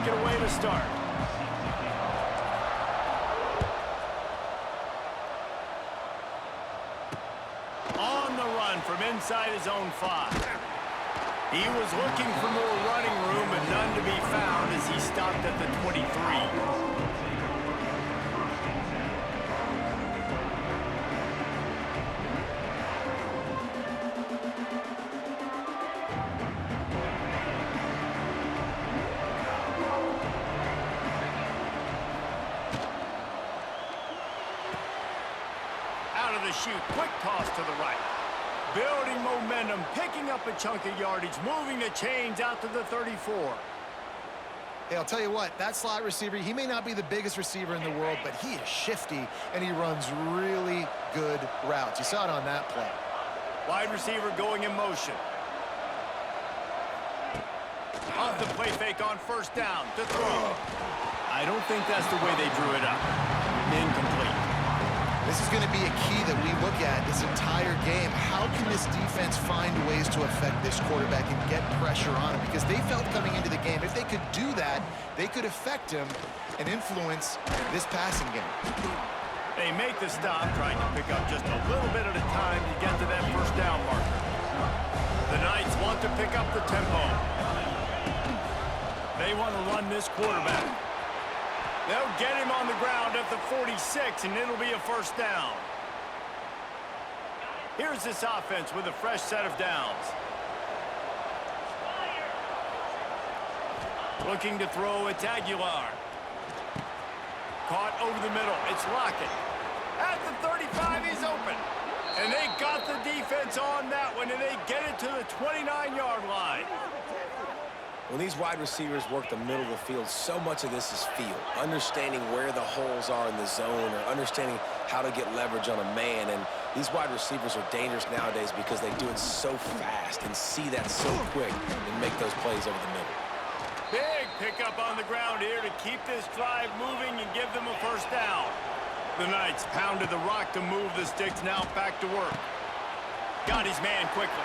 take it away to start. On the run from inside his own 5. He was looking for more running room, but none to be found as he stopped at the 23. Shoot, quick toss to the right. Building momentum, picking up a chunk of yardage, moving the chains out to the 34. Hey, I'll tell you what, that slot receiver, he may not be the biggest receiver in the world, but he is shifty, and he runs really good routes. You saw it on that play. Wide receiver going in motion. Off the play fake on first down to throw. I don't think that's the way they drew it up. Incomplete. This is going to be a key that we look at this entire game. How can this defense find ways to affect this quarterback and get pressure on him? Because they felt coming into the game, if they could do that, they could affect him and influence this passing game. They make the stop, trying to pick up just a little bit at a time to get to that first down marker. The Knights want to pick up the tempo. They want to run this quarterback. They'll get him on the ground at the 46, and it'll be a first down. Here's this offense with a fresh set of downs. Looking to throw, it's Aguilar. Caught over the middle, it's Lockett. At the 35, he's open. And they got the defense on that one, and they get it to the 29-yard line. When these wide receivers work the middle of the field, so much of this is feel. Understanding where the holes are in the zone or understanding how to get leverage on a man. And these wide receivers are dangerous nowadays because they do it so fast and see that so quick and make those plays over the middle. Big pickup on the ground here to keep this drive moving and give them a first down. The Knights pounded the rock to move the sticks, now back to work. Got his man quickly.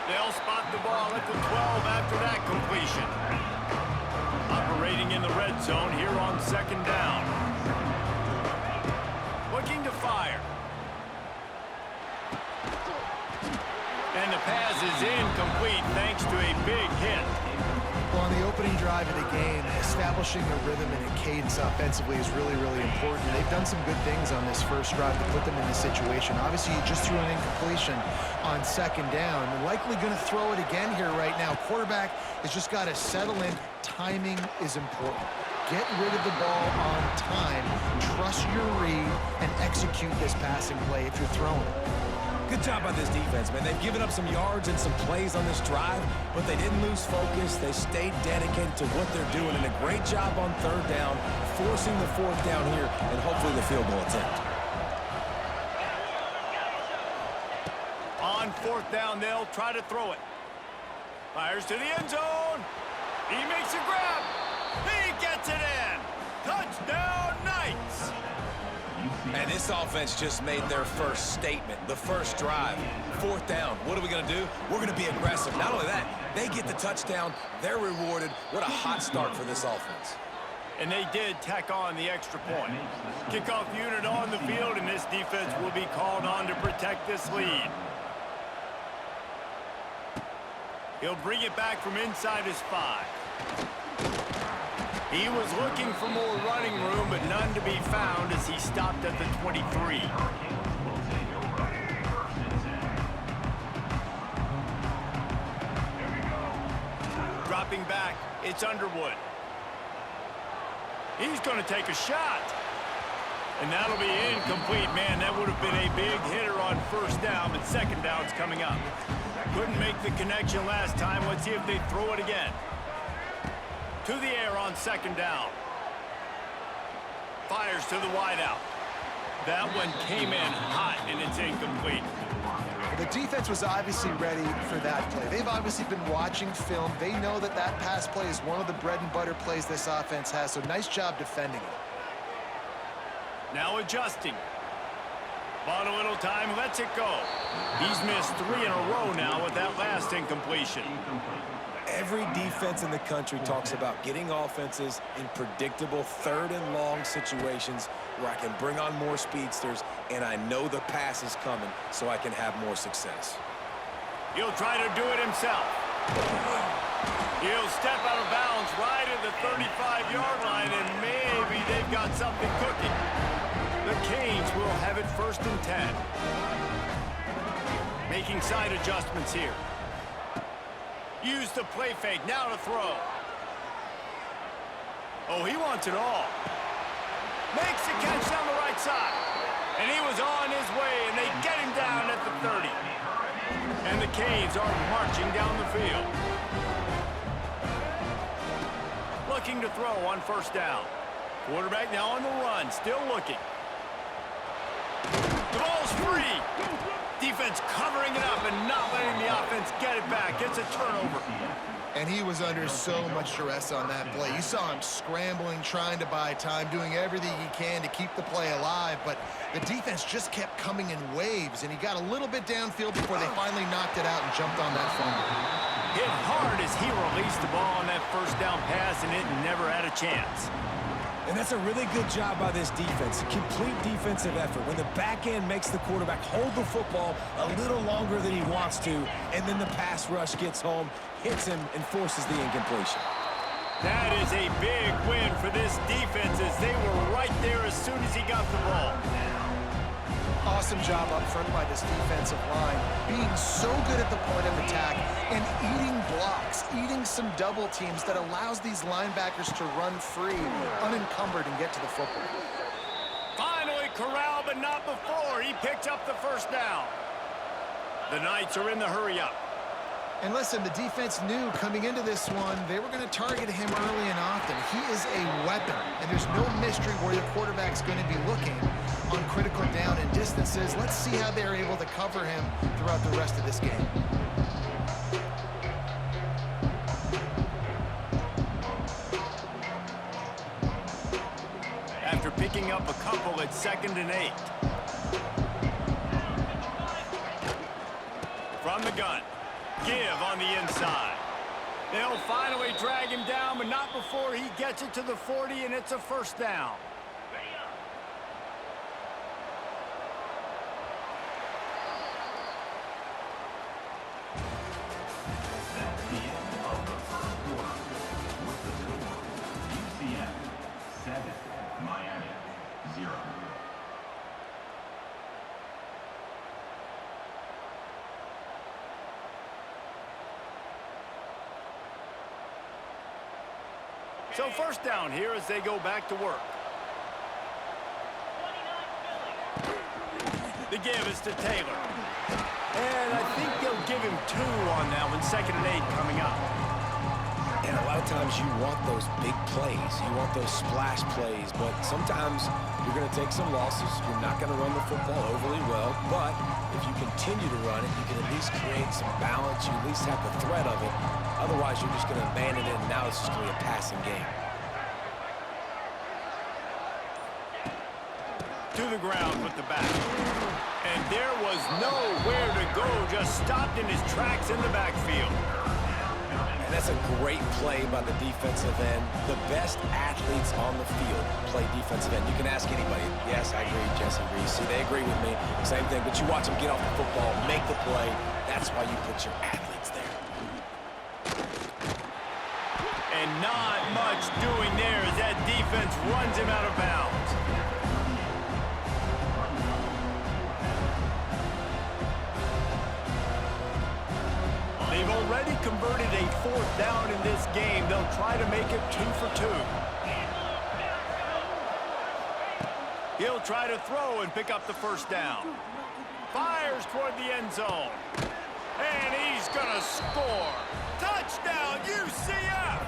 They'll spot the ball at the 12 after that completion. Operating in the red zone here on second down. Looking to fire. And the pass is incomplete thanks to a big hit. Well, on the opening drive of the game, establishing a rhythm and a cadence offensively is really, really important. They've done some good things on this first drive to put them in this situation. Obviously, you just threw an incompletion on second down. Likely going to throw it again here right now. Quarterback has just got to settle in. Timing is important. Get rid of the ball on time. Trust your read and execute this passing play if you're throwing. Good job by this defense, man. They've given up some yards and some plays on this drive, but they didn't lose focus. They stayed dedicated to what they're doing, and a great job on third down, forcing the fourth down here, and hopefully the field goal attempt. On fourth down, they'll try to throw it. Fires to the end zone. He makes a grab. He gets it in. Touchdown, Knights. And this offense just made their first statement, the first drive. Fourth down, what are we going to do? We're going to be aggressive. Not only that, they get the touchdown, they're rewarded. What a hot start for this offense. And they did tack on the extra point. Kickoff unit on the field, and this defense will be called on to protect this lead. He'll bring it back from inside his 5. He was looking for more running room, but none to be found as he stopped at the 23. Dropping back, it's Underwood. He's going to take a shot. And that'll be incomplete. Man, that would have been a big hitter on first down, but second down's coming up. Couldn't make the connection last time. Let's see if they throw it again. To the air on second down. Fires to the wideout. That one came in hot, and it's incomplete. The defense was obviously ready for that play. They've obviously been watching film. They know that that pass play is one of the bread and butter plays this offense has, so nice job defending it. Now adjusting. Bought a little time, lets it go. He's missed 3 in a row now with that last incompletion. Every defense in the country talks about getting offenses in predictable third and long situations where I can bring on more speedsters and I know the pass is coming so I can have more success. He'll try to do it himself. He'll step out of bounds right at the 35-yard line, and maybe they've got something cooking. The Canes will have it 1st and 10. Making side adjustments here. Use the play fake, now to throw. Oh, he wants it all. Makes the catch down the right side. And he was on his way, and they get him down at the 30. And the Canes are marching down the field. Looking to throw on 1st down. Quarterback now on the run, still looking. The ball's free. Defense covering it up and not letting the offense get it back. Gets a turnover. And he was under so much duress on that play. You saw him scrambling, trying to buy time, doing everything he can to keep the play alive, but the defense just kept coming in waves, and he got a little bit downfield before they finally knocked it out and jumped on that fumble. Hit hard as he released the ball on that 1st down pass, and it never had a chance. And that's a really good job by this defense. Complete defensive effort. When the back end makes the quarterback hold the football a little longer than he wants to, and then the pass rush gets home, hits him, and forces the incompletion. That is a big win for this defense as they were right there as soon as he got the ball. Awesome job up front by this defensive line, being so good at the point of attack and eating blocks, eating some double teams that allows these linebackers to run free, unencumbered, and get to the football. Finally corralled, but not before. He picked up the 1st down. The Knights are in the hurry-up. And listen, the defense knew coming into this one, they were going to target him early and often. He is a weapon, and there's no mystery where the quarterback's going to be looking on critical down and distances. Let's see how they're able to cover him throughout the rest of this game. After picking up a couple at 2nd and 8. From the gun. Give on the inside. They'll finally drag him down, but not before he gets it to the 40, and it's a 1st down. That's the end of the 1st quarter. With the score, UCF 7, Miami 0. So 1st down here as they go back to work. The give is to Taylor. And I think they'll give him 2 on that one. 2nd and 8 coming up. And a lot of times you want those big plays. You want those splash plays. But sometimes you're going to take some losses. You're not going to run the football overly well. But if you continue to run it, you can at least create some balance. You at least have the threat of it. Otherwise, you're just going to abandon it, and now it's just going to be a passing game. To the ground with the back. And there was nowhere to go. Just stopped in his tracks in the backfield. And that's a great play by the defensive end. The best athletes on the field play defensive end. You can ask anybody. Yes, I agree, Jesse Reese. See, they agree with me. Same thing. But you watch them get off the football, make the play. That's why you put your athletes there. And not much doing there as that defense runs him out of bounds. They've already converted a 4th down in this game. They'll try to make it 2 for 2. He'll try to throw and pick up the 1st down. Fires toward the end zone. And he's going to score. Touchdown, UCF!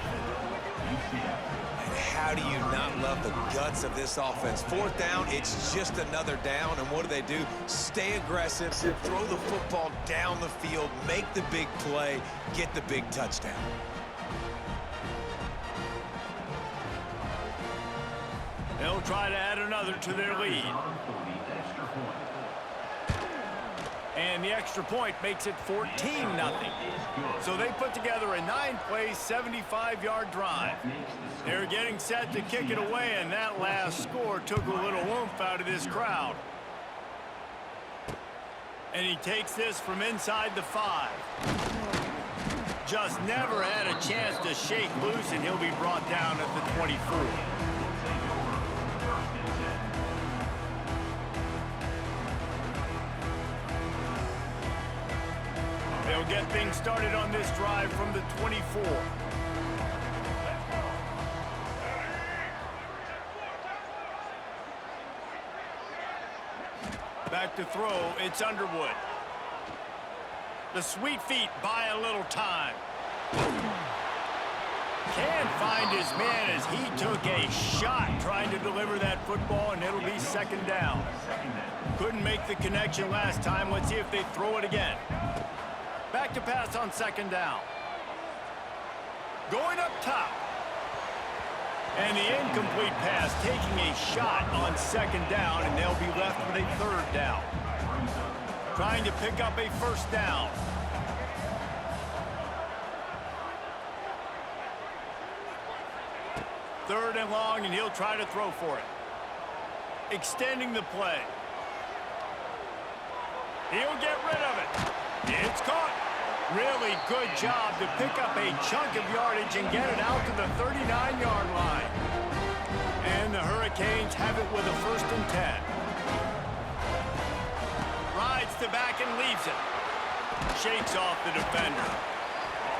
And how do you not love the guts of this offense? 4th down, it's just another down, and what do? Stay aggressive, throw the football down the field, make the big play, get the big touchdown. They'll try to add another to their lead. And the extra point makes it 14-0. So they put together a 9-play, 75-yard drive. They're getting set to kick it away, and that last score took a little oomph out of this crowd. And he takes this from inside the 5. Just never had a chance to shake loose, and he'll be brought down at the 24. They'll get things started on this drive from the 24. Back to throw, it's Underwood. The sweet feet buy a little time. Can't find his man as he took a shot trying to deliver that football, and it'll be second down. Couldn't make the connection last time. Let's see if they throw it again. Back to pass on second down. Going up top. And the incomplete pass taking a shot on second down, and they'll be left with a third down. Trying to pick up a first down. Third and long, and he'll try to throw for it. Extending the play. He'll get rid of it. It's caught. Really good job to pick up a chunk of yardage and get it out to the 39-yard line. And the Hurricanes have it with a 1st and 10. Rides to back and leaves it. Shakes off the defender.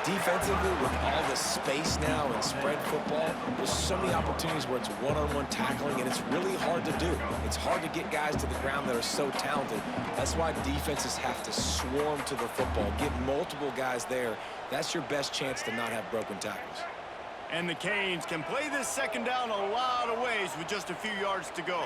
Defensively, with all the space now and spread football, there's so many opportunities where it's one-on-one tackling, and it's really hard to do. It's hard to get guys to the ground that are so talented. That's why defenses have to swarm to the football, get multiple guys there. That's your best chance to not have broken tackles. And the Canes can play this second down a lot of ways with just a few yards to go.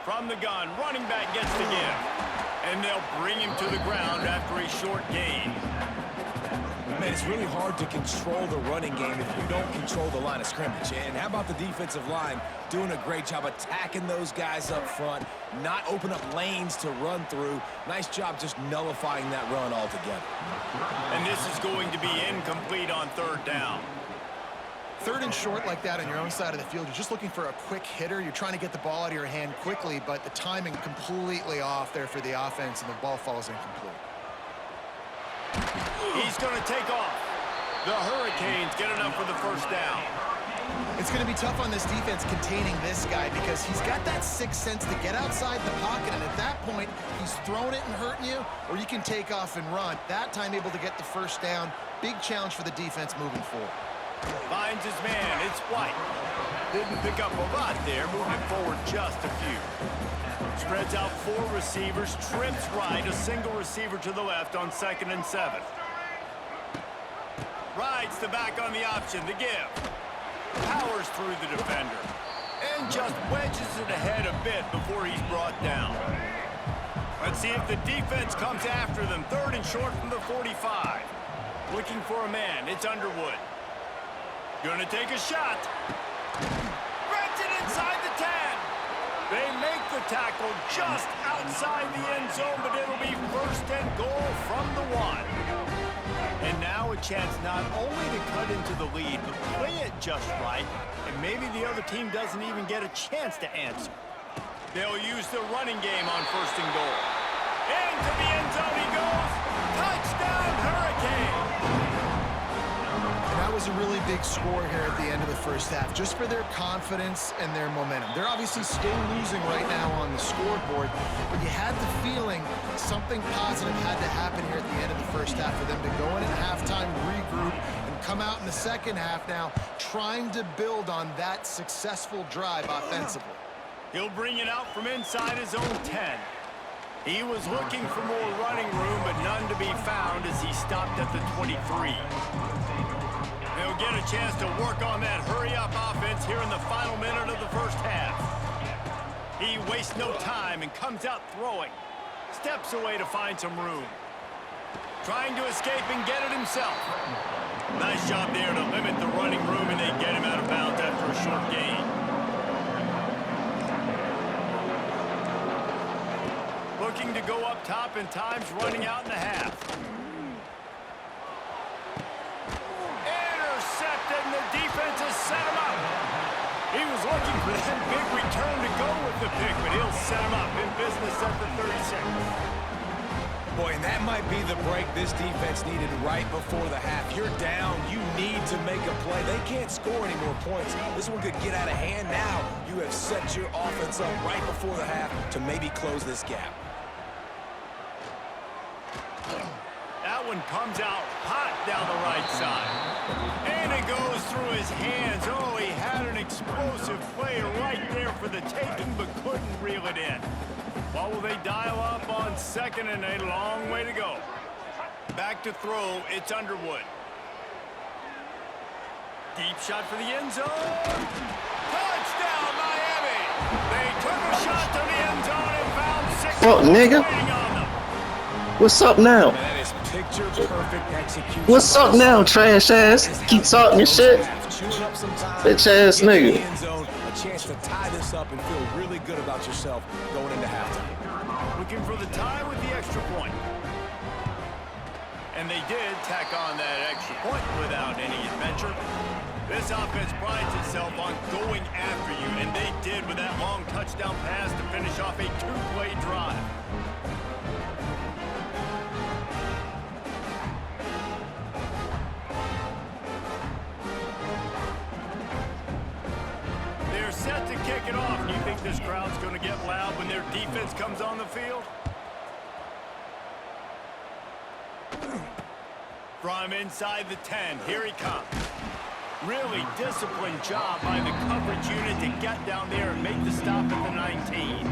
From the gun, running back gets the give. And they'll bring him to the ground after a short gain. Man, it's really hard to control the running game if you don't control the line of scrimmage. And how about the defensive line doing a great job attacking those guys up front, not open up lanes to run through. Nice job just nullifying that run altogether. And this is going to be incomplete on third down. Third and short like that on your own side of the field, you're just looking for a quick hitter. You're trying to get the ball out of your hand quickly, but the timing completely off there for the offense, and the ball falls incomplete. He's going to take off. The Hurricanes get enough for the first down. It's going to be tough on this defense containing this guy because he's got that sixth sense to get outside the pocket, and at that point, he's throwing it and hurting you, or you can take off and run. That time able to get the first down. Big challenge for the defense moving forward. Finds his man. It's White. Didn't pick up a lot there, moving forward just a few. Spreads out 4 receivers, trips right, a single receiver to the left on 2nd and 7. Rides the back on the option, the give. Powers through the defender. And just wedges it ahead a bit before he's brought down. Let's see if the defense comes after them. Third and short from the 45. Looking for a man. It's Underwood. Gonna take a shot. Grabs it inside the 10. They make the tackle just outside the end zone, but it'll be 1st and goal from the 1. And now a chance not only to cut into the lead, but play it just right, and maybe the other team doesn't even get a chance to answer. They'll use the running game on 1st and goal. Into the end zone he goes. Touchdown, Hurricanes! That was a really big score here at the end of the first half, just for their confidence and their momentum. They're obviously still losing right now on the scoreboard, but you had the feeling something positive had to happen here at the end of the first half for them to go in at halftime, regroup, and come out in the second half now trying to build on that successful drive offensively. He'll bring it out from inside his own 10. He was looking for more running room, but none to be found as he stopped at the 23. They'll get a chance to work on that hurry-up offense here in the final minute of the first half. He wastes no time and comes out throwing. Steps away to find some room. Trying to escape and get it himself. Nice job there to limit the running room, and they get him out of bounds after a short gain. looking to go up top and time's running out in the half. Intercepted, and the defense has set him up. He was looking for that big return to go with the pick, but he'll set him up in business at the 36. Boy, and that might be the break this defense needed right before the half. You're down. You need to make a play. They can't score any more points. This one could get out of hand now. You have set your offense up right before the half to maybe close this gap. That one comes out hot down the right side. And it goes through his hands. Oh, he had an explosive play right there for the taking, but couldn't reel it in. Well, will they dial up on second and a long way to go? Back to throw, it's Underwood. Deep shot for the end zone. Touchdown, Miami! They took a shot to the end zone and found 6 Fuck, nigga. waiting on them. What's up now? Man, that is picture-perfect execution. What's up now, trash ass? Keep talking shit. Bitch ass nigga. A chance to tie this up and feel really good about yourself going into halftime. Looking for the tie with the extra point. And they did tack on that extra point without any adventure. This offense prides itself on going after you, and they did with that long touchdown pass to finish off a 2-play drive. They're set to kick it off. Do you think this crowd's going to get loud when their defense comes on the field? From inside the 10, here he comes. Really disciplined job by the coverage unit to get down there and make the stop at the 19.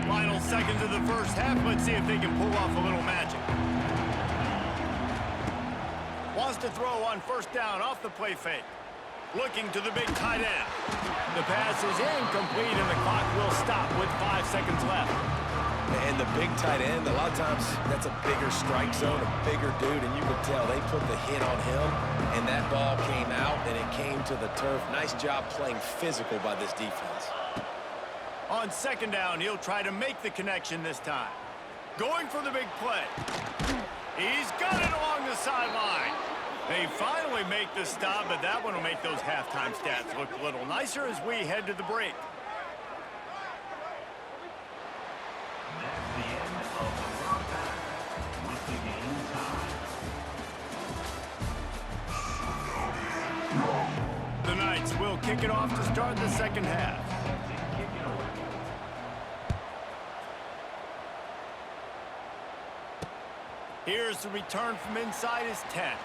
Final seconds of the first half. Let's see if they can pull off a little magic. Wants to throw on first down off the play fake. Looking to the big tight end. The pass is incomplete and the clock will stop with 5 seconds left. And the big tight end, a lot of times that's a bigger strike zone, a bigger dude, and you could tell they put the hit on him, and that ball came out, and it came to the turf. Nice job playing physical by this defense. On second down, he'll try to make the connection this time. Going for the big play. He's got it along the sideline. They finally make the stop, but that one will make those halftime stats look a little nicer as we head to the break. That's the end of the first half with the game tied. The Knights will kick it off to start the second half. Here's the return from inside his 10.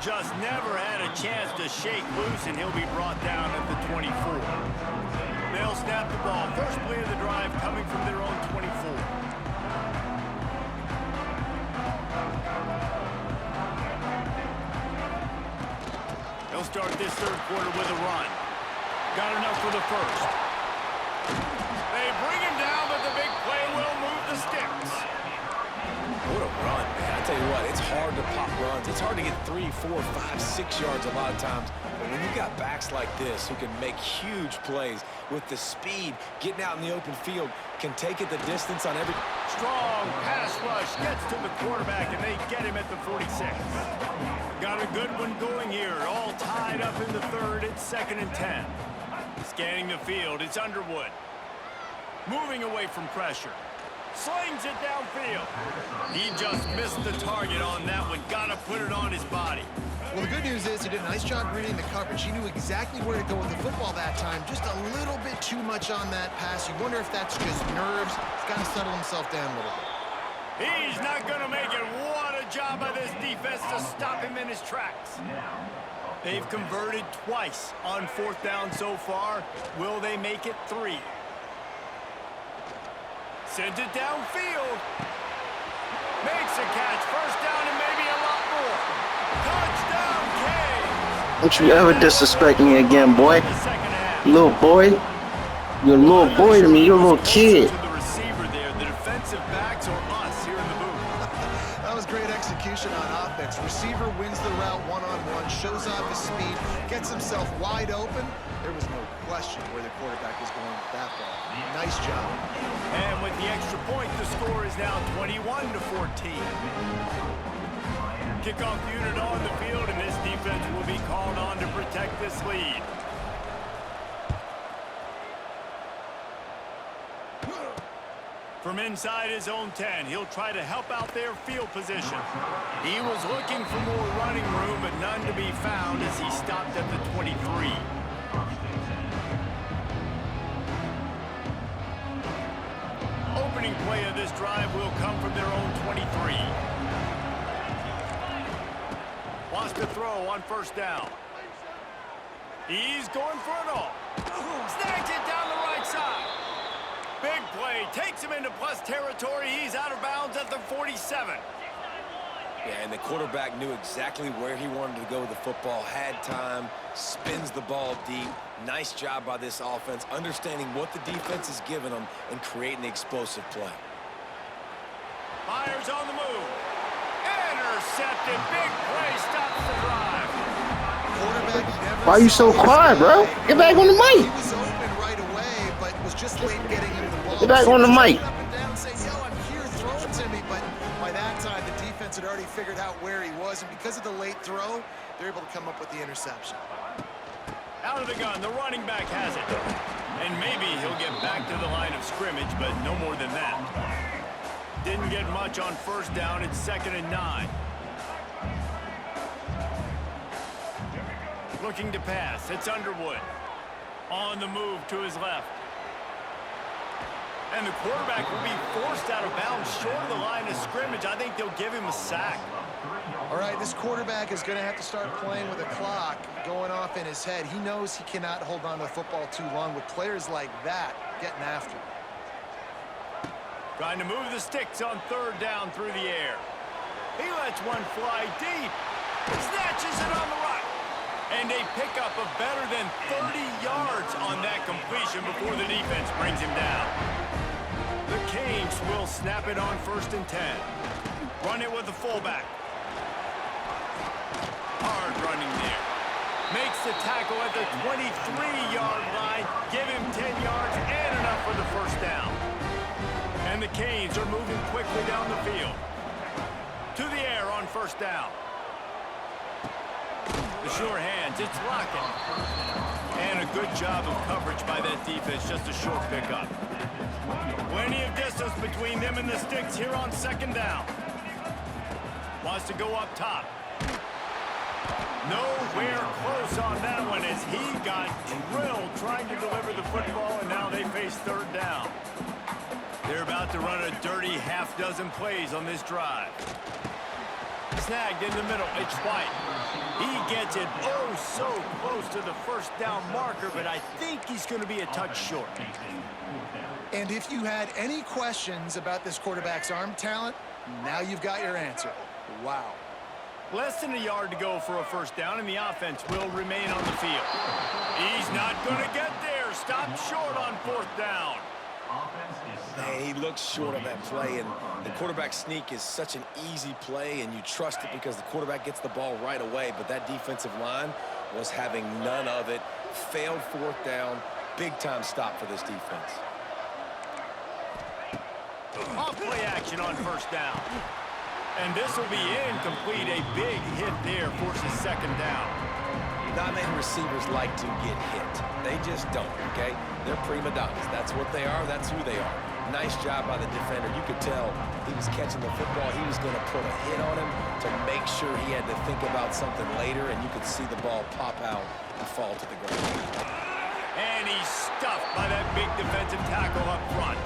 Just never had a chance to shake loose, and he'll be brought down at the 24. They'll snap the ball. First play of the drive coming from their own 24. They'll start this third quarter with a run. Got enough for the first. They bring him down, but the big play will move the sticks. What a run, man. I tell you what, it's hard to pop runs. It's hard to get 3, 4, 5, 6 yards a lot of times. But when you got backs like this who can make huge plays with the speed, getting out in the open field, can take it the distance on every... Strong pass rush gets to the quarterback, and they get him at the 46. Got a good one going here. All tied up in the third. It's 2nd and 10. Scanning the field, it's Underwood. Moving away from pressure. Slings it downfield. He just missed the target on that one. Got to put it on his body. Well, the good news is he did a nice job reading the coverage. He knew exactly where to go with the football that time. Just a little bit too much on that pass. You wonder if that's just nerves. He's got to settle himself down a little bit. He's not going to make it. What a job by this defense to stop him in his tracks. They've converted twice on 4th down so far. Will they make it 3? Sends it downfield. Makes a catch. First down and maybe a lot more. Touchdown, Canes. Don't you ever disrespect me again, boy. Little boy. You're a little boy to me. You're a little kid. To the receiver there, the defensive backs or us here in the booth. That was great execution on offense. receiver wins the route one-on-one, shows off his speed, gets himself wide open. There was no question where the quarterback was going with that ball. Nice job. And with the extra point, the score is now 21-14. Kickoff unit on the field, and this defense will be called on to protect this lead. From inside his own 10, he'll try to help out their field position. He was looking for more running room, but none to be found as he stopped at the 23. Opening play of this drive will come from their own 23. Wants to throw on first down. He's going for it all. Snags it down the right side. Big play, takes him into plus territory. He's out of bounds at the 47. Yeah, and the quarterback knew exactly where he wanted to go with the football, had time, spins the ball deep. Nice job by this offense, understanding what the defense is giving them and creating the explosive play. Myers on the move. Intercepted. Big play, stops the drive. Quarterback never Why are you so saw his quiet, guy. bro? Get back on the He mic. was open right away, but was just late getting him the ball. Get back on the mic. Up and down, say, yo, I'm here, throw it to me. But by that time, the defense had already figured out where he was, and because of the late throw, they're able to come up with the interception. Out of the gun, the running back has it. And maybe he'll get back to the line of scrimmage, but no more than that. Didn't get much on first down. It's 2nd and 9. Looking to pass. It's Underwood. On the move to his left. And the quarterback will be forced out of bounds short of the line of scrimmage. I think they'll give him a sack. All right, this quarterback is going to have to start playing with a clock going off in his head. He knows he cannot hold on to the football too long with players like that getting after him. Trying to move the sticks on 3rd down through the air. He lets one fly deep. Snatches it on the right. And a pickup of better than 30 yards on that completion before the defense brings him down. The Canes will snap it on 1st and 10. Run it with the fullback. Hard running there. Makes the tackle at the 23-yard line. Give him 10 yards and enough for the first down. And the Canes are moving quickly down the field. To the air on 1st down. The sure hands, it's Lockett. And a good job of coverage by that defense, just a short pickup. Plenty of distance between them and the sticks here on 2nd down. Wants to go up top. Nowhere close on that one as he got drilled trying to deliver the football, and now they face 3rd down. They're about to run a dirty half-dozen plays on this drive. Snagged in the middle, it's White. He gets it oh so close to the 1st down marker, but I think he's going to be a touch short. And if you had any questions about this quarterback's arm talent, now you've got your answer. Wow. Less than a yard to go for a 1st down, and the offense will remain on the field. He's not going to get there. Stopped short on 4th down. Man, he looks short of that play, and the quarterback sneak is such an easy play, and you trust it because the quarterback gets the ball right away, but that defensive line was having none of it. Failed 4th down. Big-time stop for this defense. Off play action on 1st down. And this will be incomplete. A big hit there forces 2nd down. Not many receivers like to get hit. They just don't, okay? They're prima donnas. That's what they are. That's who they are. Nice job by the defender. You could tell he was catching the football. He was going to put a hit on him to make sure he had to think about something later, and you could see the ball pop out and fall to the ground. And he's stuffed by that big defensive tackle up front.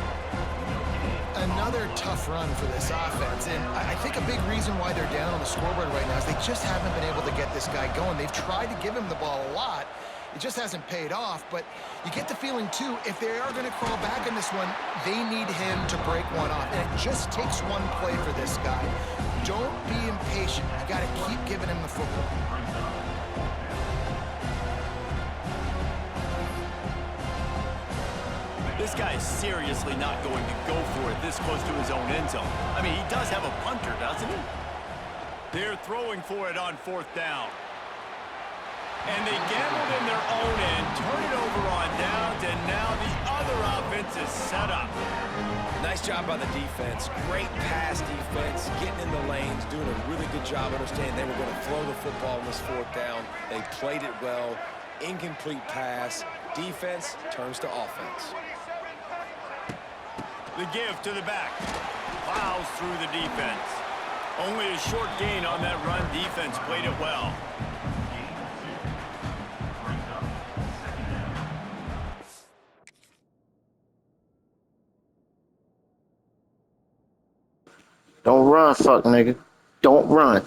Another tough run for this offense, and I think a big reason why they're down on the scoreboard right now is they just haven't been able to get this guy going. They've tried to give him the ball a lot. It just hasn't paid off, but you get the feeling, too, if they are going to crawl back in this one, they need him to break one off, and it just takes one play for this guy. Don't be impatient. You got to keep giving him the football. This guy is seriously not going to go for it this close to his own end zone. I mean, he does have a punter, doesn't he? They're throwing for it on 4th down. And they gambled in their own end, turn it over on downs, and now the other offense is set up. Nice job by the defense. Great pass defense, getting in the lanes, doing a really good job understanding they were going to throw the football on this 4th down. They played it well. Incomplete pass. Defense turns to offense. The give to the back. Plows through the defense. Only a short gain on that run. Defense played it well. Don't run, fuck nigga. Don't run.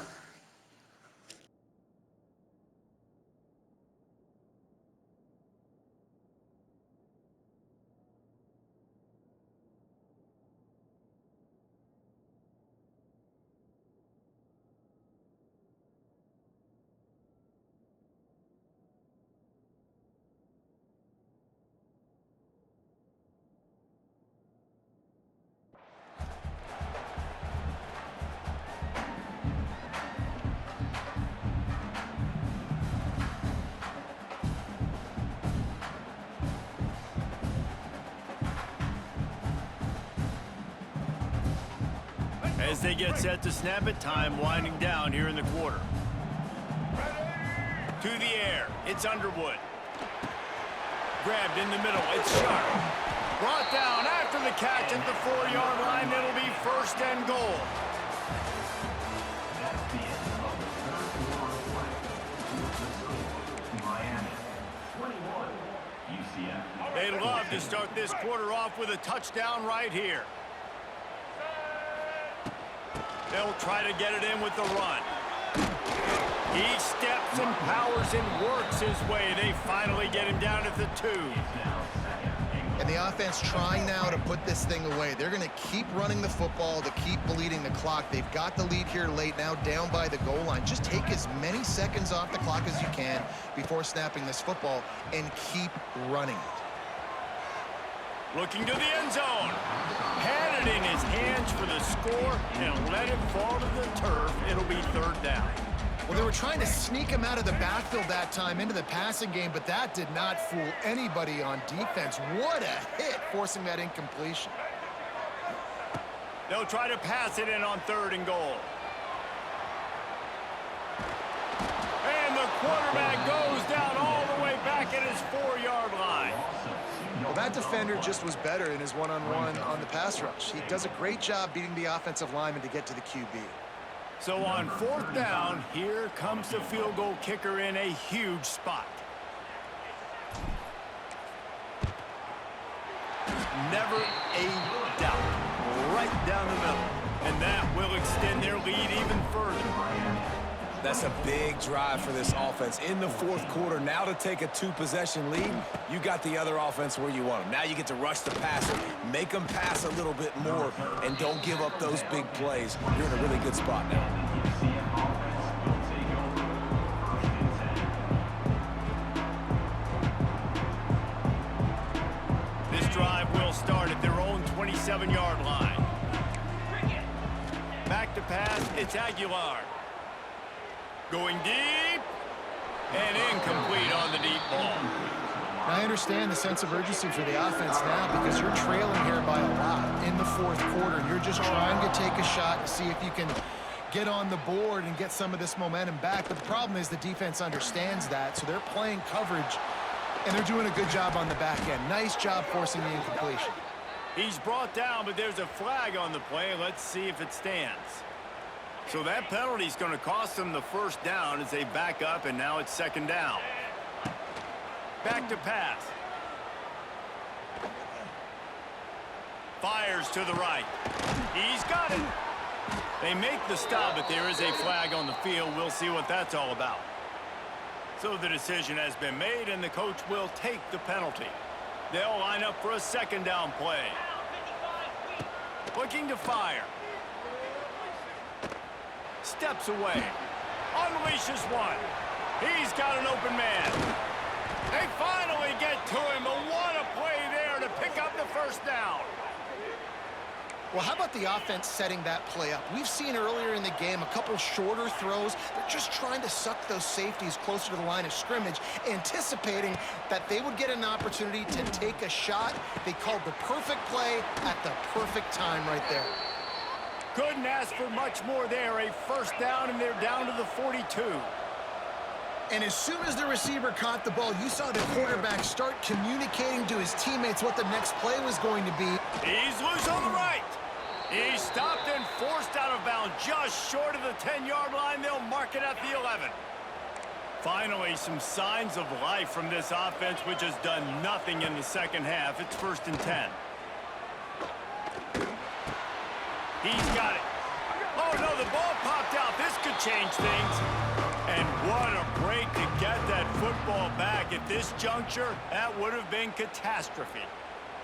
As they get set to snap it, time winding down here in the quarter. To the air, it's Underwood. Grabbed in the middle, it's Sharp. Brought down after the catch at the 4-yard line. It'll be 1st and goal. That's the end of the third quarter of play. With the score, Miami 21, UCF. They'd love to start this quarter off with a touchdown right here. They'll try to get it in with the run. He steps and powers and works his way. They finally get him down at the 2. And the offense trying now to put this thing away. They're going to keep running the football to keep bleeding the clock. They've got the lead here late, now down by the goal line. Just take as many seconds off the clock as you can before snapping this football and keep running it. Looking to the end zone. Had it in his hands for the score and let it fall to the turf. It'll be 3rd down. Well, they were trying to sneak him out of the backfield that time into the passing game, but that did not fool anybody on defense. What a hit, forcing that incompletion. They'll try to pass it in on 3rd and goal. And the quarterback goes down all the way back at his 4-yard line. Well, that defender just was better in his one-on-one on the pass rush. He does a great job beating the offensive lineman to get to the QB. So on 4th down, here comes the field goal kicker in a huge spot. Never a doubt. Right down the middle. And that will extend their lead even further. That's a big drive for this offense in the 4th quarter. Now to take a 2-possession lead, you got the other offense where you want them. Now you get to rush the passer, make them pass a little bit more, and don't give up those big plays. You're in a really good spot now. This drive will start at their own 27-yard line. Back to pass, it's Aguilar. Going deep, and incomplete on the deep ball. I understand the sense of urgency for the offense now because you're trailing here by a lot in the 4th quarter. And you're just trying to take a shot to see if you can get on the board and get some of this momentum back. But the problem is the defense understands that, so they're playing coverage, and they're doing a good job on the back end. Nice job forcing the incompletion. He's brought down, but there's a flag on the play. Let's see if it stands. So that penalty is going to cost them the 1st down as they back up, and now it's 2nd down. Back to pass. Fires to the right. He's got it. They make the stop, but there is a flag on the field. We'll see what that's all about. So the decision has been made, and the coach will take the penalty. They'll line up for a 2nd down play. Looking to fire. Steps away. Unleashes one. He's got an open man. They finally get to him, but what a play there to pick up the 1st down. Well, how about the offense setting that play up? We've seen earlier in the game a couple shorter throws. They're just trying to suck those safeties closer to the line of scrimmage, anticipating that they would get an opportunity to take a shot. They called the perfect play at the perfect time right there. Couldn't ask for much more there. A first down, and they're down to the 42. And as soon as the receiver caught the ball, you saw the quarterback start communicating to his teammates what the next play was going to be. He's loose on the right. He's stopped and forced out of bounds just short of the 10-yard line. They'll mark it at the 11. Finally, some signs of life from this offense, which has done nothing in the second half. It's 1st and 10. He's got it. Oh, no, the ball popped out. This could change things. And what a break to get that football back. At this juncture, that would have been catastrophe.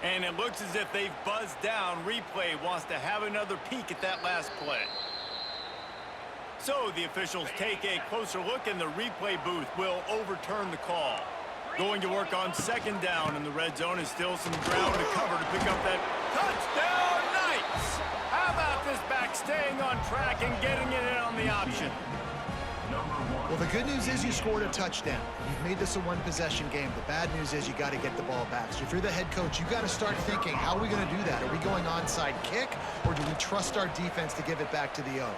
And it looks as if they've buzzed down. Replay wants to have another peek at that last play. So the officials take a closer look, and the replay booth will overturn the call. Going to work on 2nd down, and the red zone is still some ground to cover to pick up that touchdown. Knights! How about this back staying on track and getting it in on the option? Well, the good news is you scored a touchdown. You've made this a one-possession game. The bad news is you got to get the ball back. So if you're the head coach, you got to start thinking, how are we going to do that? Are we going onside kick, or do we trust our defense to give it back to the O?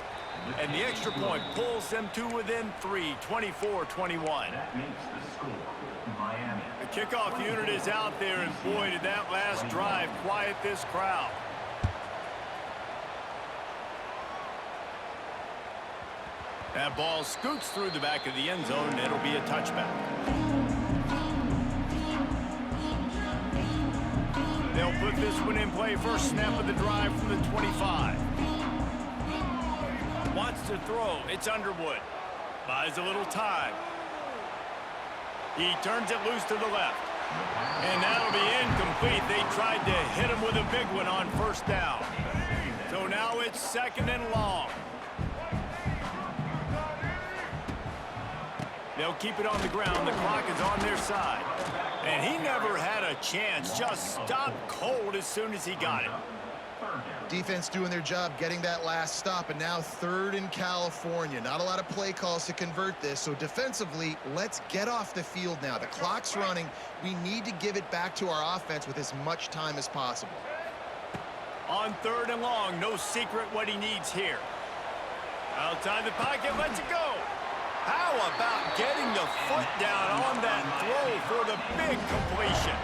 And the extra point pulls them to within 3, 24-21. That makes the score Miami. The kickoff unit is out there, and boy, did that last drive quiet this crowd. That ball scoots through the back of the end zone, and it'll be a touchback. They'll put this one in play. First snap of the drive from the 25. Wants to throw. It's Underwood. Buys a little time. He turns it loose to the left. And that'll be incomplete. They tried to hit him with a big one on 1st down. So now it's 2nd and long. They'll keep it on the ground. The clock is on their side. And he never had a chance. Just stopped cold as soon as he got it. Defense doing their job, getting that last stop, and now 3rd in California. Not a lot of play calls to convert this, so defensively, let's get off the field now. The clock's running. We need to give it back to our offense with as much time as possible. On 3rd and long, no secret what he needs here. Outside the pocket, lets it go. How about getting the foot down on that throw for the big completion?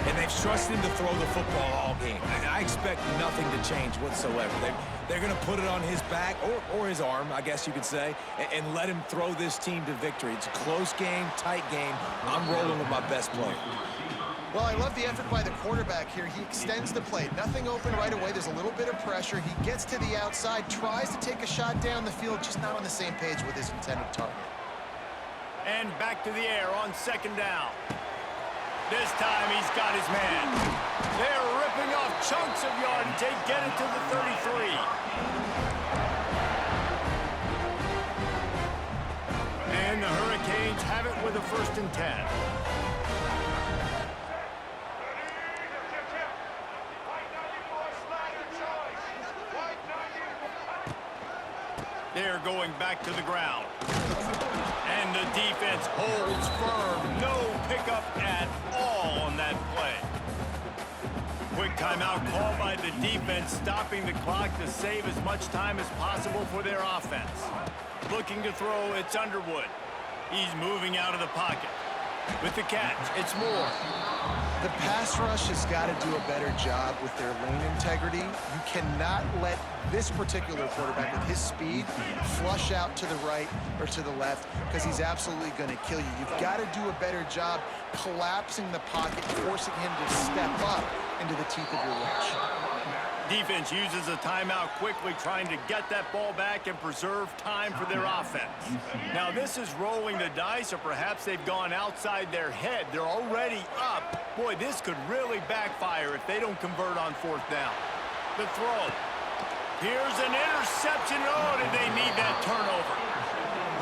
And they've trusted him to throw the football all game. I expect nothing to change whatsoever. They're going to put it on his back, or his arm, I guess you could say, and let him throw this team to victory. It's a close game, tight game. I'm rolling with my best player. Well, I love the effort by the quarterback here. He extends the play. Nothing open right away. There's a little bit of pressure. He gets to the outside, tries to take a shot down the field, just not on the same page with his intended target. And back to the air on 2nd down. This time he's got his man. They're ripping off chunks of yardage. They get it to the 33. And the Hurricanes have it with a 1st and 10. They're going back to the ground. And the defense holds firm. No pickup at all on that play. Quick timeout call by the defense, stopping the clock to save as much time as possible for their offense. Looking to throw, it's Underwood. He's moving out of the pocket. With the catch, it's Moore. The pass rush has got to do a better job with their lane integrity. You cannot let this particular quarterback with his speed flush out to the right or to the left, because he's absolutely going to kill you. You've got to do a better job collapsing the pocket, forcing him to step up into the teeth of your rush. Defense uses a timeout quickly, trying to get that ball back and preserve time for their offense. Now this is rolling the dice, or perhaps they've gone outside their head. They're already up. Boy, this could really backfire if they don't convert on 4th down. The throw. Here's an interception. Oh, did they need that turnover?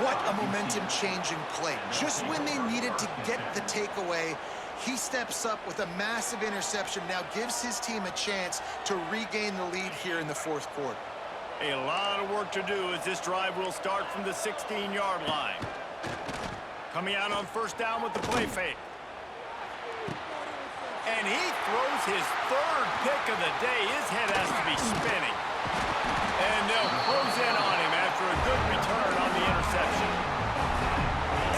What a momentum-changing play. Just when they needed to get the takeaway, He steps up with a massive interception, now gives his team a chance to regain the lead here in the fourth quarter. A lot of work to do as this drive will start from the 16-yard line. Coming out on first down with the play fake. And he throws his third pick of the day. His head has to be spinning. And they'll close in on him after a good return on the interception.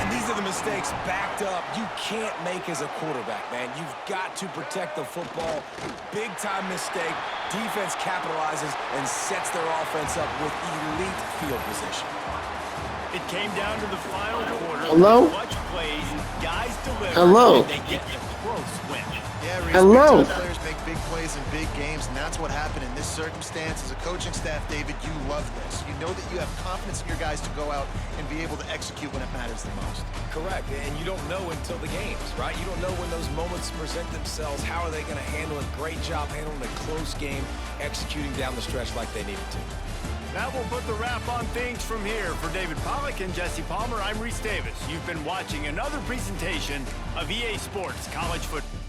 And these are the mistakes backed up you can't make as a quarterback, man. You've got to protect the football. Big-time mistake. Defense capitalizes and sets their offense up with elite field position. It came down to the final quarter. Hello? Much plays, guys deliver, Hello? and they get a close win. Yeah, Reese, Hello? big-time players make big plays in big games, and that's what happened in this circumstance. As a coaching staff, David, you love this. You know that you have confidence in your guys to go out and be able to execute when it matters the most. Correct, and you don't know until the games, right? You don't know when those moments present themselves. How are they going to handle it? Great job handling a close game, executing down the stretch like they needed to. That will put the wrap on things from here. For David Pollack and Jesse Palmer, I'm Reese Davis. You've been watching another presentation of EA Sports College Football.